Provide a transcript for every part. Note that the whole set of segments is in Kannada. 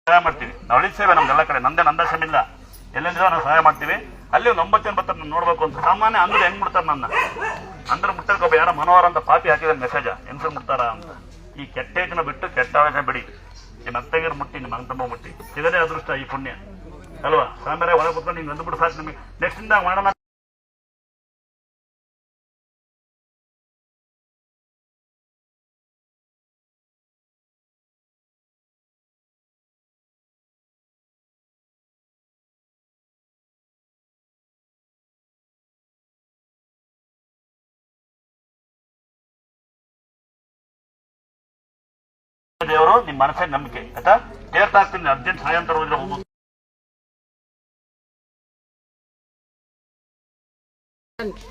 ಸಹಾಯ ಮಾಡ್ತೀವಿ. ನಾವು ಹಳ್ಳಿ ಸೇವೆ ನಮ್ದೆಲ್ಲ ಕಡೆ ನಂದಾಶ್ರಮ ಇಲ್ಲ, ಎಲ್ಲೆಂದ್ರೂ ನಾವು ಸಹಾಯ ಮಾಡ್ತೀವಿ. ಅಲ್ಲಿ ಒಂದು 9 ಬರ್ತಾರೆ ನೋಡ್ಬೇಕು ಅಂತ. ಸಾಮಾನ್ಯ ಅಂದ್ರೆ ಹೆಂಗ್ ಬಿಡ್ತಾರೆ ನನ್ನ ಅಂದ್ರೆ ಮುಟ್ಟಾರ ಒಬ್ಬ ಯಾರ ಮನೋಹರ ಅಂತ ಪಾಪಿ ಹಾಕಿದ ಮೆಸೇಜ ಹೆಂಗ್ಸರ್ ಮುಟ್ಟಾರ ಅಂತ. ಈ ಕೆಟ್ಟ ಯೋಚನೆ ಬಿಟ್ಟು ಕೆಟ್ಟ ಆಲೋಚನೆ ಬಿಡಿ. ನಿಮ್ಮ ಅತ್ತಗಿರ್ ಮುಟ್ಟಿ, ನಿಮ್ಮ ಅಂತಮ್ಮ ಮುಟ್ಟಿ, ಸಿಗದೇ ಅದೃಷ್ಟ ಈ ಪುಣ್ಯ ಅಲ್ವಾ. ಸಾಂಬಾರ ಒಳಗೆ ಕೂತ್ಕೊಂಡು ನಿಮ್ಗೆ ಅಂದ್ಬಿಟ್ಟು ಸಾಕು. ನಿಮಗೆ ನೆಕ್ಸ್ಟ್ ಇಂದ ಮಾಡೋಣ. ದೇವರು ನಿಮ್ಮ ಮನಸ್ಸಿನ ನಂಬಿಕೆ ಆಯ್ತಾ. ತೀರ್ಥಾಗ್ತೀನಿ ಅರ್ಜೆಂಟ್ ಸಹಾಯ ಅಂತ ಹೋದ್ರೆ ಹೋಗ್ಬೋದು.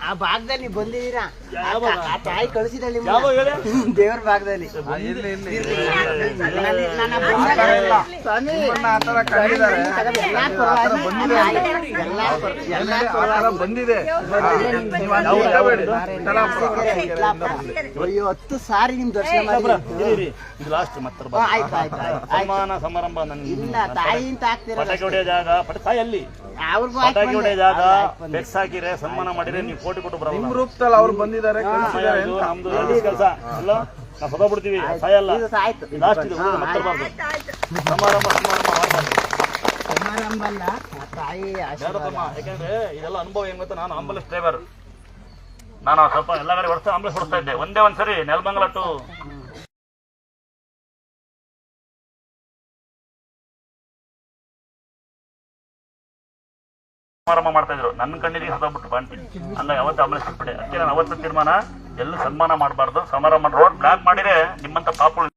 ಆ ಭಾಗದಲ್ಲಿ ಬಂದಿದ್ದೀರಾ, ಆ ತಾಯಿ ಕಳಿಸಿದಲ್ಲಿ ದೇವರ ಭಾಗದಲ್ಲಿ ಬಂದಿದೆ. ಅಯ್ಯೋ 10 ಸಾರಿ ನಿಮ್ ದರ್ಶನ ಮಾಡಿ ಲಾಸ್ಟ್ ಸನ್ಮಾನ ಸಮಾರಂಭ. ಇಲ್ಲ ತಾಯಿ ಅಂತ ಆಗ್ತೀರ ಪಟಾಕಿ ಹೊಡೆಯೋ ಜಾಗ ಪಟಾಕಿ ಅಲ್ಲಿ ಅವ್ರಿಗೂ ಪಟಾಕಿ ಹೊಡೆಯೋ ಜಾಗ ಬೆಕ್ಸ್ ಹಾಕಿದ್ರೆ ಸನ್ಮಾನ ಮಾಡಿದ್ರೆ ನೀವು ಕೋಟಿ ಕೊಟ್ಟು ಬರಲ್ಲ. ನಿಮ್ ರೂಪದಲ್ಲಿ ಅವ್ರು ಬಂದಿದ್ದಾರೆ. ನಮ್ದು ಕೆಲಸ ಅಲ್ಲ, ನಾವು ಸದಾ ಬಿಡ್ತೀವಿ. ಸಾಯಲ್ಲ, ಲಾಸ್ಟ್ ಇದು ಮತ್ತೆ ಬರಬಾರ್ದು. ಸಮಾರಂಭ ಮಾಡಬಾರ್ದು. ಸಮಾರಂಭ ಅಲ್ಲ, ತಾಯಿ ಯಾಕಂದ್ರೆ ಇದೆಲ್ಲ ಅನುಭವ ಹೆಂಗ್ ಗೊತ್ತಾ. ನಾನು ಆಂಬುಲೆನ್ಸ್ ಡ್ರೈವರ್, ನಾನು ಸ್ವಲ್ಪ ಎಲ್ಲ ಕಡೆ ವರ್ಷ ಆಂಬುಲೆನ್ಸ್ ಓಡಿಸ್ತಾ ಇದ್ದೆ. ಒಂದ್ಸರಿ ನೆಲಮಂಗಲ ಟು ಸಮಾರಂಭ ಮಾಡ್ತಾ ಇದ್ರು. ನನ್ನ ಕಣ್ಣಿಗೆ ಸದೋಗ್ಬಿಟ್ಟು ಬಾಂತೀನಿ ಹಂಗ ಯಾವತ್ತು ಆಂಬುಲೆನ್ಸ್ ಬಿಟ್ಬಿಟ್ಟೆ. ಅದಕ್ಕೆ ನಾನು ಅವತ್ತು ತೀರ್ಮಾನ, ಎಲ್ಲೂ ಸನ್ಮಾನ ಮಾಡಬಾರ್ದು. ಸಮಾರಂಭ ರೋಡ್ ಬ್ಲಾಕ್ ಮಾಡಿದ್ರೆ ನಿಮ್ಮಂತ ಪಾಪುಗಳು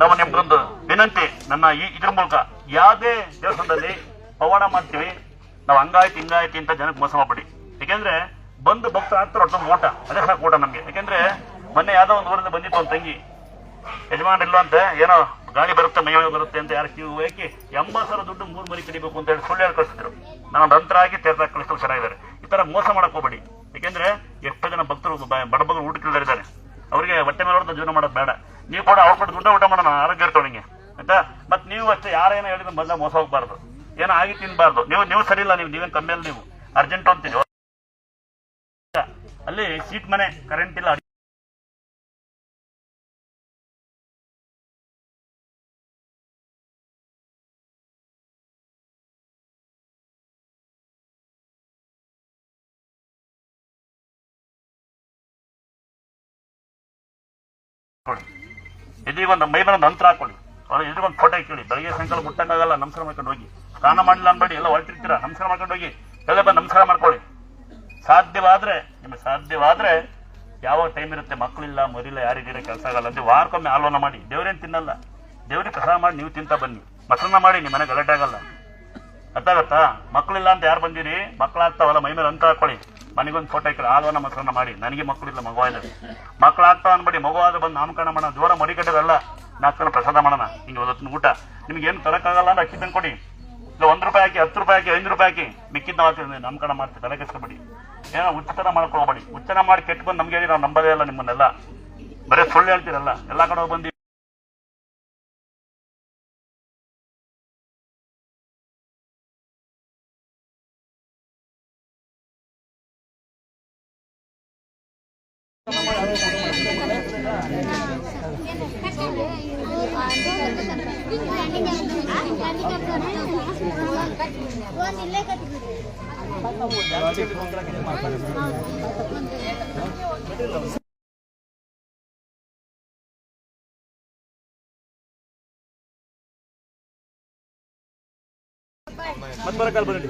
ನಾವು ನಿಮ್ಗೊಂದು ವಿನಂತಿ. ನನ್ನ ಇದ್ರ ಮೂಲಕ ಯಾವುದೇ ದೇವಸ್ಥಾನದಲ್ಲಿ ಪವಾಡ ಮಾಡ್ತೀವಿ, ನಾವು ಹಂಗಾಯ್ತು ಹಿಂಗಾಯ್ತು ಅಂತ ಜನಕ್ಕೆ ಮೋಸ ಮಾಡ್ಬಿಡಿ. ಯಾಕೆಂದ್ರೆ ಬಂದು ಭಕ್ತರು ಆಗ್ತಾರೆ ಒಟ್ಟು ಓಟ, ಅದೇ ಸಾಕು ಊಟ ನಮ್ಗೆ. ಯಾಕೆಂದ್ರೆ ಮೊನ್ನೆ ಯಾವ್ದೋ ಒಂದು ಊರಿಂದ ಬಂದಿತ್ತು ಒಂದು ತಂಗಿ, ಯಜಮಾನ್ರಿಲ್ಲ ಅಂತ ಏನೋ ಗಾಡಿ ಬರುತ್ತೆ ಮೈ ಬರುತ್ತೆ ಅಂತ ಯಾರು ಕ್ಯೂ ಹಾಕಿ 80,000 ದುಡ್ಡು 3 ಮರಿ ಕಡಿಬೇಕು ಅಂತ ಹೇಳಿ ಸುಳ್ಳು ಹೇಳಿ ಕಳಿಸಿದ್ರು. ನಾನು ನಂತರ ಆಗಿ ತೀರ್ಥ ಕಳಿಸ್ತಾರೆ ಚೆನ್ನಾಗಿದ್ದಾರೆ. ಈ ತರ ಮೋಸ ಮಾಡಕ್ ಹೋಗ್ಬೇಡಿ. ಯಾಕೆಂದ್ರೆ ಎಷ್ಟೋ ಜನ ಭಕ್ತರು ಬಡಬಗರು ಊಟಕ್ಕಿಲ್ದಾರಿದ್ದಾರೆ, ಅವರಿಗೆ ಹೊಟ್ಟೆ ಮೇಲೆ ಹೊಡೆದ ಜೀವನ ಮಾಡೋದು ಬೇಡ. ನೀವು ಕೂಡ ಅವ್ರ ಕೊಟ್ಟು ದುಡ್ಡು ಊಟ ಮಾಡೋಣ, ಆರೋಗ್ಯ ಇರ್ತವೆ ನಿಮಗೆ ಆಯ್ತಾ. ಮತ್ತೆ ನೀವು ಅಷ್ಟೇ ಯಾರೇನೋ ಹೇಳಿದ್ರೆ ಮೊದಲ ಮೋಸ ಹೋಗ್ಬಾರ್ದು, ಏನೋ ಆಗಿ ತಿನ್ಬಾರ್ದು. ನೀವು ಸರಿ ಇಲ್ಲ, ನೀವೇನು ಕಮ್ಮಿಯಲ್ಲಿ ನೀವು ಅರ್ಜೆಂಟ್ ಅಂತೀವಿ. ಅಲ್ಲಿ ಸೀಟ್ ಮನೆ ಕರೆಂಟ್ ಇಲ್ಲ, ಇದೀಗೊಂದು ಮೈ ಮೇಲೆ ನಂತರ ಹಾಕೊಳ್ಳಿ. ಅವ್ರು ಎದುರಿಗೊಂದು ಫೋಟೋ ಇಟ್ಕೊಳ್ಳಿ. ಬೆಳಗ್ಗೆ ಸಾಯಂಕಾಲ ಮುಟ್ಟಂಗಾಗಲ್ಲ, ನಮಸ್ಕಾರ ಮಾಡ್ಕೊಂಡು ಹೋಗಿ. ಸ್ನಾನ ಮಾಡಿಲ್ಲ ಅನ್ಬೇಡಿ, ಎಲ್ಲ ಹೊರಟಿರ್ತೀರಾ, ನಮಸ್ಕಾರ ಮಾಡ್ಕೊಂಡು ಹೋಗಿ. ಎಲ್ಲ ಬಂದು ನಮಸ್ಕಾರ ಮಾಡ್ಕೊಳ್ಳಿ. ನಿಮಗೆ ಸಾಧ್ಯವಾದ್ರೆ ಯಾವ ಟೈಮ್ ಇರುತ್ತೆ, ಮಕ್ಕಳಿಲ್ಲ ಮರಿಲ್ಲ ಯಾರಿದ್ದೀರ ಕೆಲಸ ಆಗಲ್ಲ ಅಂದ್ರೆ ವಾರಕ್ಕೊಮ್ಮೆ ಆಲೋನ ಮಾಡಿ. ದೇವ್ರೇನು ತಿನ್ನಲ್ಲ, ದೇವ್ರಿಗೆ ಪ್ರಸಾದ ಮಾಡಿ ನೀವು ತಿಂತ ಬನ್ನಿ. ಮೊಸರನ್ನ ಮಾಡಿ, ನಿಮ್ಮ ಮನೆ ಗಲಾಟೆ ಆಗಲ್ಲ. ಅರ್ಥ ಆಗತ್ತಾ. ಮಕ್ಕಳಿಲ್ಲ ಅಂತ ಯಾರು ಬಂದಿರಿ, ಮಕ್ಕಳಾಗ್ತಾವಲ್ಲ ಮೈ ಮೇಲೆ ಅಂತ ಹಾಕೊಳ್ಳಿ. ಮನೆಗೊಂದು ಫೋಟೋ ಇಕ್ಕಿ ಆಲೋನ ಮೊಸರನ್ನ ಮಾಡಿ. ನನಗೆ ಮಕ್ಕಳಿಲ್ಲ, ಮಗುವ ಇಲ್ಲ, ಮಕ್ಕಳಾಗ್ತಾವ ಅನ್ಬೇಡಿ. ಮಗುವಾದ ಬಂದು ನಾಮಕರಣ ಮಾಡೋಣ, ಜೋರ ಮರಿಗಟ್ಟದಲ್ಲ, 4 ಜನ ಪ್ರಸಾದ ಮಾಡೋಣ. ಹಿಂಗೆ ಹೊತ್ತಿನ ಊಟ ನಿಮ್ಗೆ ಏನು ತರಕ್ಕಾಗಲ್ಲ ಅಂದ್ರೆ ಅಕ್ಕಿ ತಂದ್ಕೊಡಿ. ಇಲ್ಲ 1 ರೂಪಾಯಿ ಹಾಕಿ, 10 ರೂಪಾಯಿ ಹಾಕಿ, 5 ರೂಪಾಯಿ ಹಾಕಿ, ಮಿಕ್ಕಿದ್ದ ಮಾಡ್ತೀವಿ. ನಾಮಕರಣ ಮಾಡ್ತೀವಿ, ತಲೆ ಕೆಸ್ಕೊಬೇಡಿ. ಏನೋ ಉಚಿತನ ಮಾಡ್ಕೊಳ್ಬೇಡಿ. ಉಚ್ಚನ ಮಾಡಿ ಕೆಟ್ಟು ಬಂದು ನಮ್ಗೆ ಹೇಳಿ ನಾವು ನಂಬೋದೇ ಇಲ್ಲ ನಿಮ್ಮನ್ನೆಲ್ಲ. ಬರೀ ಸುಳ್ಳು ಹೇಳ್ತೀರಲ್ಲ, ಎಲ್ಲ ಕಡೆ ಬಂದು ಮತ್ತೆ ಬರಕಾಲ್ ಬನ್ನಿ.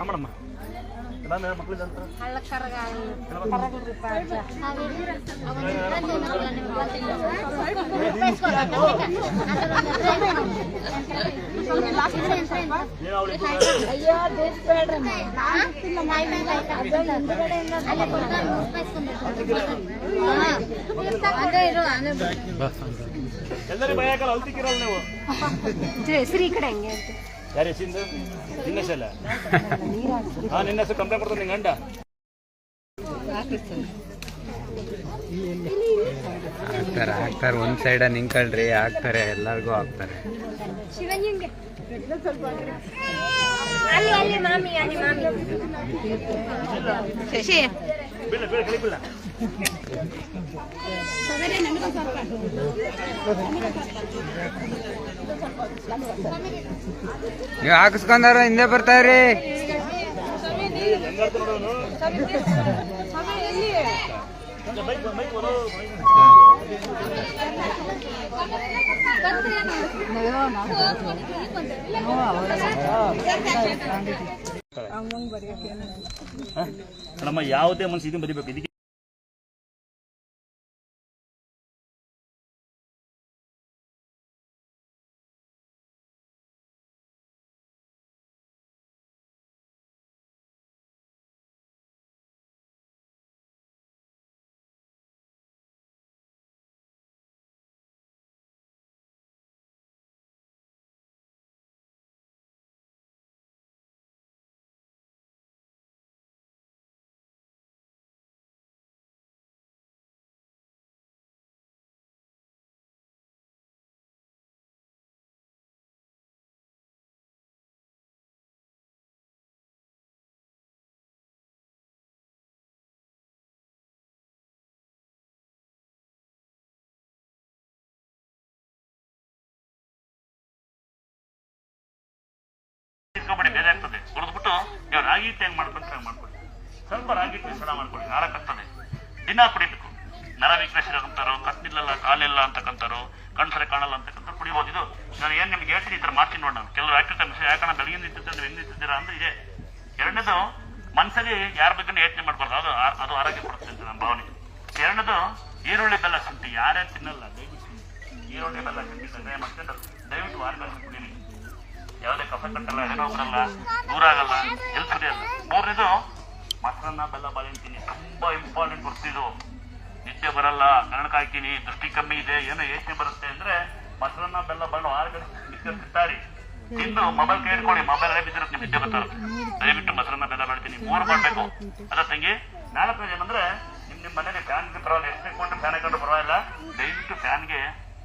ಮಾಡಮ್ಮ ಮಕ್ಕಳಿಗೆ ಎಲ್ಲರಿಗೂ ಭಯ ಆಗಲ್ಲ ಅಲ್ತಿಕ್ಕಿರಲ್ಲ ನೀವು ಹೆಸರು ಈ ಕಡೆ ಹೆಂಗೆ ಅಂತ ಯಾರು ಹೆಸರಿಂದ ನಿನ್ನ ಹೆಸಲ್ಲ ನಿನ್ನ ಹೆಸರು ಕಂಪ್ಲೇಂಟ್ ಕೊಡ್ತಾರೆ ನಿಂಗೆ ಗಂಡ ಹಾಕ್ತಾರೆ ಒಂದ್ ಸೈಡ ನಿಂಕಳ್ರಿ ಹಾಕ್ತಾರೆ ಎಲ್ಲರಿಗೂ ಹಾಕ್ತಾರೆ ಶಿವನಿಗೆ ಅಲ್ಲಿ ಅಲ್ಲಿ ಮಾಮಿ ಅಲ್ಲಿ ಮಾಮಿ ಶಶಿ ಬೀಳ ಬೀಳ ಕಳಿ ಬೀಳ ನೀವು ಹಾಕಿಸ್ಕೊಂಡಾರ ಹಿಂದೆ ಬರ್ತಾರ್ರಿ ಹೆಂಗಾಡ್ತು ನೋಡೋನು ಬೈಕ್ ಬೈಕ್ ಬರೋ ನಮ್ಮ ಯಾವುದೇ ಮನಸ್ಸು ಇದನ್ನು ಬರಿಬೇಕು ಇದಕ್ಕೆ ಇಟ್ಕೊಬೇಡಿ, ಬೇರೆ ಆಗ್ತದೆ. ಹುರಿದ್ಬಿಟ್ಟು ನೀವು ರಾಗಿ ಹಿಟ್ಟು ಹೆಂಗ್ ಮಾಡ್ಕೊಂಡ್ರೆ ಮಾಡ್ಕೊಳ್ಳಿ. ಸ್ವಲ್ಪ ರಾಗಿ ಹಿಟ್ಟು ಮಿಶ್ರಣ ಮಾಡ್ಕೊಳ್ಳಿ, ನಾರಕ್ಕಾಗ್ತದೆ. ದಿನ ಕುಡಿಬೇಕು. ನರ ವೀಕ್ನೆಸ್ ಇರೋಂತಾರೋ, ಕತ್ತಿಲ್ಲ ಕಾಲಿಲ್ಲ ಅಂತಕ್ಕಂತಾರೋ, ಕಣ್ಸರೆ ಕಾಣಲ್ಲ ಅಂತಕ್ಕಂಥ ಕುಡಿಬೋದು. ಇದು ನಾನು ಏನ್ ನಿಮ್ಗೆ ಹೇಳ್ತೀನಿ, ಈ ತರ ಮಾಡ್ತೀನಿ ನೋಡಿ. ನಾನು ಕೆಲವರು ಹಾಕಿರ್ತಾರೆ ಮಿಶ್ರ, ಯಾಕಂದ್ರೆ ಬೆಳಗಿನ ನಿಂತಿರ್ತಾರೆ, ನೀವು ಹೆಂಗ್ ನಿಂತಿದ್ದೀರಾ ಅಂದ್ರೆ ಇದೆ. ಎರಡನೇದು ಮನಸ್ಸಲ್ಲಿ ಯಾರ ಬಗ್ಗೆ ಯೋಚನೆ ಮಾಡ್ಬಾರ್ದು, ಅದು ಆರೋಗ್ಯ ಕೊಡುತ್ತೆ ಅಂತ ನನ್ನ ಭಾವನೆ. ಎರಡನೇದು ಈರುಳ್ಳಿ ಬೆಲ್ಲ ಶುಂಠಿ ಯಾರೇ ತಿನ್ನಲ್ಲ, ದಯವಿಟ್ಟು ಈರುಳ್ಳಿ ಬೆಲ್ಲ ಶುಂಠಿ ಕಷಾಯ ಮಾಡ್ಕೊಂಡು ದಯವಿಟ್ಟು ವಾರದಲ್ಲಿ ಕುಡೀರಿ. ಯಾವುದೇ ಕಫ ಕಟ್ಟಲ್ಲ, ಏನೋ ಬರಲ್ಲ, ದೂರಾಗಲ್ಲ, ಎಲ್ಲಿ ಕುಡಿಯಲ್ಲ. ಮೂರನೇದು ಮೊಸರನ್ನ ಬೆಲ್ಲ ಬಾಳೆಹಣ್ಣು ತಿನ್ನಿ, ತುಂಬಾ ಇಂಪಾರ್ಟೆಂಟ್ ಬರ್ತಿದ್ದು. ನಿದ್ದೆ ಬರಲ್ಲ, ಕನ್ನಡಕ ಹಾಕಿನಿ, ದೃಷ್ಟಿ ಕಮ್ಮಿ ಇದೆ, ಏನೋ ಯೋಚನೆ ಬರುತ್ತೆ ಅಂದ್ರೆ ಮೊಸರನ್ನ ಬೆಲ್ಲ ಬಾಳೆಹಣ್ಣು 6 ಗಂಟೆ ತಿಂತಾರಿ. ತಿಂದು ಮೊಬೈಲ್ ಕೈ ಇಟ್ಕೊಳ್ಳಿ, ಮೊಬೈಲ್ ಅಲ್ಲೇ ಬಿದ್ದಿರುತ್ತೆ, ನಿಮ್ಗೆ ನಿದ್ದೆ ಬರ್ತಾರೆ. ದಯವಿಟ್ಟು ಮೊಸರನ್ನ ಬೆಲ್ಲ ಬಾಳ್ತೀನಿ 3 ಮಾಡಬೇಕು. ಅದ ತಂಗಿ 4ನೇದು ಏನಂದ್ರೆ ನಿಮ್ಮ ಮನೇಲಿ ಫ್ಯಾನ್ ಪರವಾಗಿಲ್ಲ, ಎಷ್ಟು ಕೊಂಡ್ರೆ ಫ್ಯಾನ್ ಹಾಕೊಂಡು ಪರವಾಗಿಲ್ಲ, ದಯವಿಟ್ಟು ಫ್ಯಾನ್ಗೆ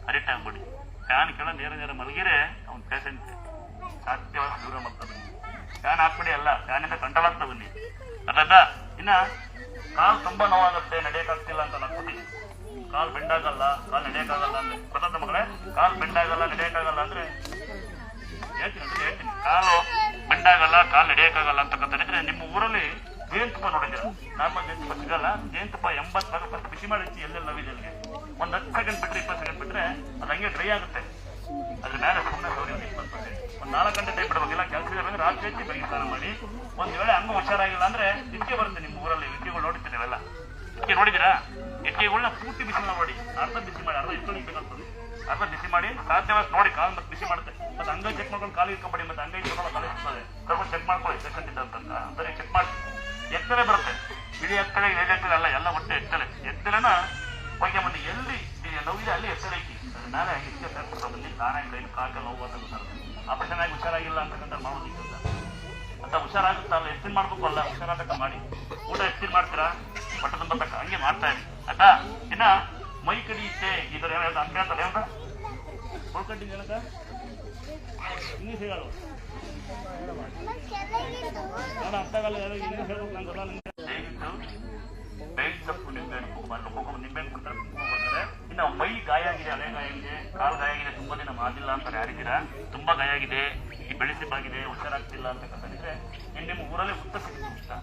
ಅಡಿಕ್ಟ್ ಆಗ್ಬಿಡಿ. ಫ್ಯಾನ್ ಕೆಳ ನೇರ ಮಲಗಿರೆ ಅವ್ನ ಪೇಷಂಟ್ ಸಾಧ್ಯವಾದ ದೂರ ಮಾಡ್ತಾ ಬನ್ನಿ. ಫ್ಯಾನ್ ಹಾಕ್ಬಿಡಿ, ಅಲ್ಲ ಫ್ಯಾನಿಂದ ಕಂಟ್ರೋಲ್ ಆಗ್ತಾ ಬನ್ನಿ. ಅದ ಇನ್ನ ಕಾಲು ತುಂಬಾ ನೋವಾಗುತ್ತೆ, ನಡೆಯಕ್ಕಾಗ್ತಿಲ್ಲ ಅಂತ ಅನ್ಕೋತೀನಿ. ಕಾಲು ಬೆಂಡಾಗಲ್ಲ, ಕಾಲು ನಡೆಯಕ್ಕಾಗಲ್ಲ ಅಂದ್ರೆ ಗೊತ್ತಾದ ಮಗಳೇ, ಕಾಲು ಬೆಂಡಾಗಲ್ಲ, ನಡೆಯಕ್ಕಾಗಲ್ಲ ಅಂದ್ರೆ ಹೇಳ್ತೀನಿ. ಕಾಲು ಬೆಂಡಾಗಲ್ಲ, ಕಾಲು ನಡೆಯಕ್ಕಾಗಲ್ಲ ಅಂತಕ್ಕಂಥದ್ದಿದ್ರೆ ನಿಮ್ಮ ಊರಲ್ಲಿ ಜೇನುತುಪ್ಪ ನೋಡಿದ್ದೀರ? ನಾರ್ಮಲ್ ಜೇನುತುಪ್ಪ ಸಿಗಲ್ಲ. ಜೇನುತುಪ್ಪ 80 ಭಾಗ ಫಸ್ಟ್ ಬಿಸಿ ಮಾಡಿ ಎಲ್ಲೆಲ್ಲ ನವಿದೆಲ್ಲಿಗೆ ಒಂದು 10 ಸೆಕೆಂಡ್ ಬಿಟ್ಟರೆ 20 ಸೆಕೆಂಡ್ ಬಿಟ್ಟರೆ ಅದು ಹಂಗೆ ಡ್ರೈ ಆಗುತ್ತೆ. ಅದ್ರ ಮೇಲೆ ಸುಮ್ಮನೆ ಸೌರಿ ಒಂದು 20%. ಒಂದು 4 ಗಂಟೆ ಟೈಮ್ ಬಿಡಬೇಕಿಲ್ಲ. ಕೆಲಸ ಇರಬೇಕು, ರಾತ್ರಿ ಹೆಚ್ಚಿ ಬೆಳಿಗ್ಗೆ ಸ್ನಾನ ಮಾಡಿ. ಒಂದು ವೇಳೆ ಹಂಗ ಹುಷಾರಾಗಿಲ್ಲ ಅಂದ್ರೆ ಇಟ್ಕೆ ಬರುತ್ತೆ ನಿಮ್ಮ ಊರಲ್ಲಿ. ಇಟ್ಕೆಗಳು ನೋಡಿರ್ತೀರಿ ಅವೆಲ್ಲ, ಇಟ್ಕೆ ನೋಡಿದ್ದೀರಾ? ಇಟ್ಕೆಗಳನ್ನ ಪೂರ್ತಿ ಬಿಸಿ ಮಾಡಿ, ಅರ್ಧ ಬಿಸಿ ಮಾಡಿ, ಅರ್ಧ ಇಟ್ಕೊಳ್ಳಿ ಬೇಕಾಗ್ತದೆ. ಅರ್ಧ ಬಿಸಿ ಮಾಡಿ ಸಾಧ್ಯವಾದ ನೋಡಿ ಕಾಲು ಮತ್ತೆ ಬಿಸಿ ಮಾಡುತ್ತೆ. ಮತ್ತೆ ಹಂಗ ಚೆಕ್ ಮಾಡ್ಕೊಂಡು ಕಾಲು ಇಟ್ಕೊಂಬೇಡಿ, ಮತ್ತೆ ಹಂಗ ಇಟ್ಕೊಂಡು ಕಾಲು ಇರ್ತದೆ. ಸ್ವಲ್ಪ ಚೆಕ್ ಮಾಡ್ಕೊಳ್ಳಿ ಪೇಷಂಟ್ ಇದ್ದಂತ ಅಂದರೆ ಚೆಕ್ ಮಾಡಿ. ಎತ್ತಲೆ ಬರುತ್ತೆ, ಇಡೀ ಎತ್ತಲೆ ಎತ್ತಲೆ ಅಲ್ಲ, ಎಲ್ಲ ಹೊಟ್ಟೆ ಎತ್ತಲೆ. ಎತ್ತಲೆನ ಹೋಗಿ ಮಂದಿ ಎಲ್ಲಿ ನೋವಿದೆ ಅಲ್ಲಿ ಎತ್ತಲೆ ಐತಿ, ಅದ್ರ ಮೇಲೆ ಹೆಚ್ಚು ಸೇರ್ಕೊಡ್ತಾ ಬನ್ನಿ. ತಾನಾಗಿ ಕಾಲು ನೋವು ಅಂತ ಗೊತ್ತಾಗುತ್ತೆ. ಆಪರೇಷನ್ ಆಗಿ ಹುಷಾರಾಗಿಲ್ಲ ಅಂತಕ್ಕಂಥ ಮಾಡೋದಿಲ್ಲ ಅಂತ ಹುಷಾರಾಗುತ್ತಲ್ಲ, ಎಷ್ಟಿನ ಮಾಡ್ಬೇಕು ಅಲ್ಲ, ಹುಷಾರಾಗಕ್ಕ ಮಾಡಿ. ಊಟ ಎಷ್ಟಿನ ಮಾಡ್ತೀರಾ, ಹೊಟ್ಟೆ ತುಂಬತಕ್ಕ ಹಂಗೆ ಮಾಡ್ತಾ ಇರಿ ಆಯ್ತಾ. ಇನ್ನ ಮೈ ಕಡಿಯುತ್ತೆ ಇದರ ಹಂಗೆ ಅಂತಲ್ಲ ಏನಂತ ಉಳ್ಕಟ್ಟಿಗೆ ಏನಂತ ಇಂಗ್ಲೀಷ್ ಹೇಳು, ನಾನು ಅರ್ಥ ಆಗಲ್ಲ, ಇಂಗ್ಲೀಷ್ ಹೇಳ್ಬೇಕು ನಂಗೆ ಗೊತ್ತಲ್ಲ. ದಯವಿಟ್ಟು ಬೇಯಿನ ಸೊಪ್ಪು ನಿಂಬೆಹಣ್ಣು ನಿಂಬೆಹಣ್ಣು ಕೊಡ್ತಾರೆ, ಕುಂಕುಮ ಕೊಡ್ತಾರೆ. ಇನ್ನು ಮೈ ಗಾಯ ಆಗಿದೆ, ಹಳೆ ಗಾಯ ಆಗಿದೆ, ಕಾಲು ಗಾಯ ಆಗಿದೆ, ತುಂಬಾ ದಿನ ಮಾಡಿಲ್ಲ ಅಂತ ಯಾರಿದ್ದೀರಾ, ತುಂಬಾ ಗಾಯ ಆಗಿದೆ, ಈ ಬೆಳೆಸಿಬ್ಬಾಗಿದೆ, ಹುಷಾರಾಗ್ತಿಲ್ಲ ಅಂತಕ್ಕಂಥದ್ದಿದ್ರೆ ನಿಮ್ಮ ಊರಲ್ಲಿ ಉತ್ತ ಸಿಗುತ್ತೆ.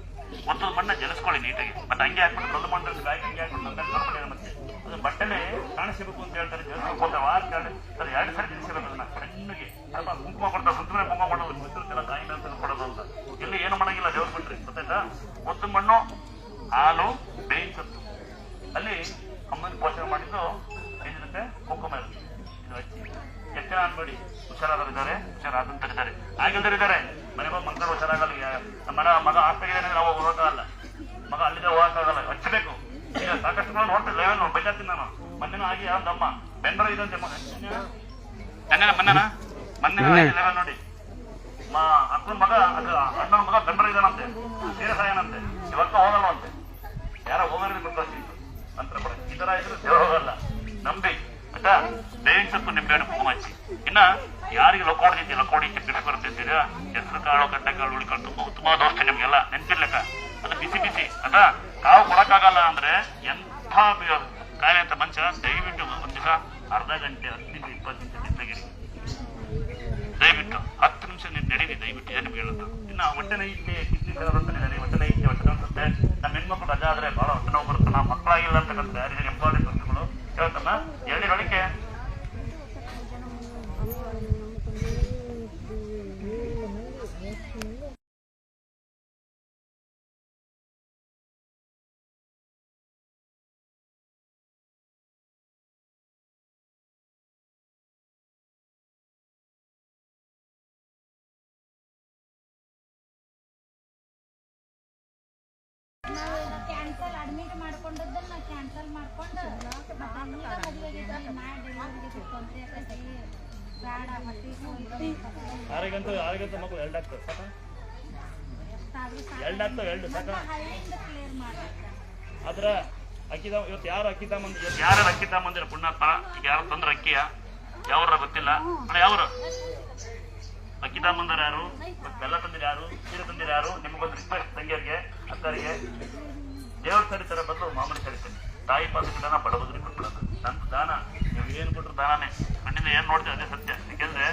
ಒತ್ತದ ಮಣ್ಣ ಜಲಿಸ್ಕೊಳ್ಳಿ ನೀಟಾಗಿ. ಮತ್ತೆ ಹಂಗೆ ಹಾಕ್ಬಿಟ್ಟು ದೊಡ್ಡ ಮಣ್ಣಲ್ಲಿ ಗಾಯ ಹಂಗೆ ಹಾಕ್ಬಿಟ್ಟು ಮತ್ತೆ ಅದು ಬಟ್ಟೆನೆ ಕಾಣಿಸಬೇಕು ಅಂತ ಹೇಳ್ತಾರೆ. ಜಲಿಸ್ಬೇಕು ಅಂತ ವಾರ ಅದು 2 ಸರಿ ಜಲಿಸಬೇಕು. ಅದನ್ನ ಸಣ್ಣಗೆ ಸ್ವಲ್ಪ ಕುಂಕುಮ ಕೊಡ್ತಾರೆ, ಸುತ್ತಮನೆ ಕುಂಕುಮ ಕೊಡೋದು, ಮಿಸ್ತಿರ್ತಿಲ್ಲ ಕಾಯಿ ಅಂತ ಕೊಡೋದು ಅಂತ. ಇಲ್ಲಿ ಏನು ಮಾಡಂಗಿಲ್ಲ, ದೇವ್ರ ಬಿಟ್ರಿ ಗೊತ್ತಾಯ್ತಾ. ಒತ್ತದ ಮಣ್ಣು, ಹಾಲು, ಬೇಯಿನ ಸೊಪ್ಪು, ಅಲ್ಲಿ ಅಮ್ಮನ ಪೋಷಣೆ ಮಾಡಿದ್ದು ಏನಿರುತ್ತೆ ಕುಂಕುಮ ಇರುತ್ತೆ. ಮಾಡಬೇಡಿ. ಹುಷಾರಾದವರಿದ್ದಾರೆ, ಹುಷಾರಾದಂತರಿದ್ದಾರೆ, ಆಗಿಲ್ದರಿದ್ದಾರೆ. ಮನೆಗೆ ಹೋಗಿ ಮಕ್ಕಳು ಹುಷಾರಾಗಲ್ಲ. ನಮ್ಮ ಮಗ ಹಾಸ್ಪಿಟಲ್ ನಾವು ಹೋಗಕ್ಕಾಗಲ್ಲ, ಮಗ ಅಲ್ಲಿದೆ ಹೋಗಕ್ಕಾಗಲ್ಲ, ಹಚ್ಚಬೇಕು. ಈಗ ಸಾಕಷ್ಟು ನೋಡ್ತೀನಿ ಲೆವೆಲ್ ಬೈತಾತೀನಿ ನಾನು. ಮೊನ್ನೆ ಆಗಿ ಯಾವ್ದಮ್ಮ ಬೆಂಬಲ ಇದಂತೆ ಮೊನ್ನೆ ಲೆವೆಲ್ ನೋಡಿ ಅಕ್ಕನ ಮಗ ಅಣ್ಣನ ಮಗ ಬೆಂಬಲ ಇದಾನಂತೆ, ಸೀರಿಯಸ್ ಆಗ್ಯಾನಂತೆ, ಇವತ್ತ ಹೋಗಲ್ವಂತೆ. ಯಾರ ಹೋಗೋದ್ರಿಂದ ಗೊತ್ತಾಗ್ತಿತ್ತು ನಂತರ ಬರ ಈ ತರ ಇದ್ರೆ ದೇವ್ರು ಹೋಗಲ್ಲ. ನಂಬಿ ಆಯ್ತಾ, ಬೇವಿನ ಸೊಪ್ಪು ನಿಂಬೆಹಣ್ಣು ಕುಂಕುಮ ಹಚ್ಚಿ. ಇನ್ನ ಯಾರಿಗೆ ಲಕೋಡಿ ಬಿಸಿ ಬರ್ತಿದ್ದೀರಾ, ಹೆಸರು ಕಾಳು ಗಡ್ಡೆಕಾಳು ಹುಳಿಕಾಳು ತುಂಬಾ ಉತ್ತಮ ದೋಸ್ತಿ ನಿಮ್ಗೆಲ್ಲ ನೆನ್ಪಿರ್ಲಿಕ್ಕ. ಅದು ಬಿಸಿ ಬಿಸಿ ಆಯ್ತಾ. ಕಾವು ಕೊಡಕ್ಕಾಗಲ್ಲ ಅಂದ್ರೆ ಎಂಥ ಕಾಯಿಲೆ ಅಂತ ಮನುಷ್ಯ ದಯವಿಟ್ಟು ಒಂದ್ ದಿವಸ ಅರ್ಧ ಗಂಟೆ 10 ನಿಮಿಷ 20 ನಿಮಿಷ ನಿಂತಾಗಿರಿ. ದಯವಿಟ್ಟು 10 ನಿಮಿಷ ನೀವು ನಡೀರಿ ದಯವಿಟ್ಟು. ಏನು ನಿಮ್ಗೆ ಹೇಳುತ್ತೆ. ಇನ್ನು ಹೊಟ್ಟೆ ನೈಕ್ಕೆ ಕಿಡ್ನಿ ಅಂತಾನೆ ಹೊಟ್ಟೆ ನೈಕ್ಕೆ ಹೊಟ್ಟೆ ಅನ್ಸುತ್ತೆ. ನಮ್ಮ ಹೆಣ್ಮಕ್ಳು ರಜಾ ಆದ್ರೆ ಬಹಳ ಹೊಟ್ಟೆ ನೋವು ಬರುತ್ತೆ. ನಾವು ಮಕ್ಕಳಾಗಿಲ್ಲ ಅಂತಕ್ಕಂಥ ಯಾರಿಗೆ ಎಂಪಾರ್ಟೆಂಟ್ ವಸ್ತುಗಳು ಹೇಳ್ತಮ್ಮ. ಹೇಳಿಕೆ ಕ್ಯಾನ್ಸಲ್ ಅಡ್ಮಿಟ್ ಮಾಡ್ಕೊಂಡದ್ದನ್ನ ಕ್ಯಾನ್ಸಲ್ ಮಾಡ್ಕೊಂಡು ಆರಿಗಂತೂ ಮಕ್ಕಳು 2 ಆಗ್ತದೆ ಸಾಕ, 2 ಆಗ್ತವೆ 2 ಸಾಕ. ಆದ್ರ ಅಕ್ಕಿ ಇವತ್ತು ಯಾರು ಅಕ್ಕಿ ತಗೊಂಡ್ ಯಾರು ಅಕ್ಕಿ ತಗೊಂಬಂದಿರ ಪುಣ್ಯಾತ್ಮ. ಈಗ ಯಾರು ತಂದ್ರ ಅಕ್ಕಿಯ ಯಾವ್ರ ಗೊತ್ತಿಲ್ಲ ಅಣ್ಣ. ಯಾವ್ರು ಅಕ್ಕಿ ತಗೊಂಬಂದಾರ ಯಾರು, ಬೆಲ್ಲ ತಂದಿರ ಯಾರು, ಸೀರೆ ತಂದಿರ ಯಾರು? ನಿಮಗೊಂದು ರಿಕ್ವೆಸ್ಟ್ ತಂಗಿಯರಿಗೆ ಅಕ್ಕರಿಗೆ, ದೇವ್ರ ಸರಿತರ ಬದಲು ಮಾಮೂಲಿ ಸರಿತೀನಿ. ತಾಯಿ ಪಾದಕ್ಕೆ ದಾನ ಬಡಬದ್ರಿ ಕೊಟ್ಬಿಡೋದು. ನನ್ನ ದಾನ ನೀವು ಏನು ಕೊಟ್ಟರು ದಾನನೇ. ಕಣ್ಣಿಂದ ಏನ್ ನೋಡ್ತೀವಿ ಅದೇ ಸತ್ಯ. ಯಾಕೆಂದ್ರೆ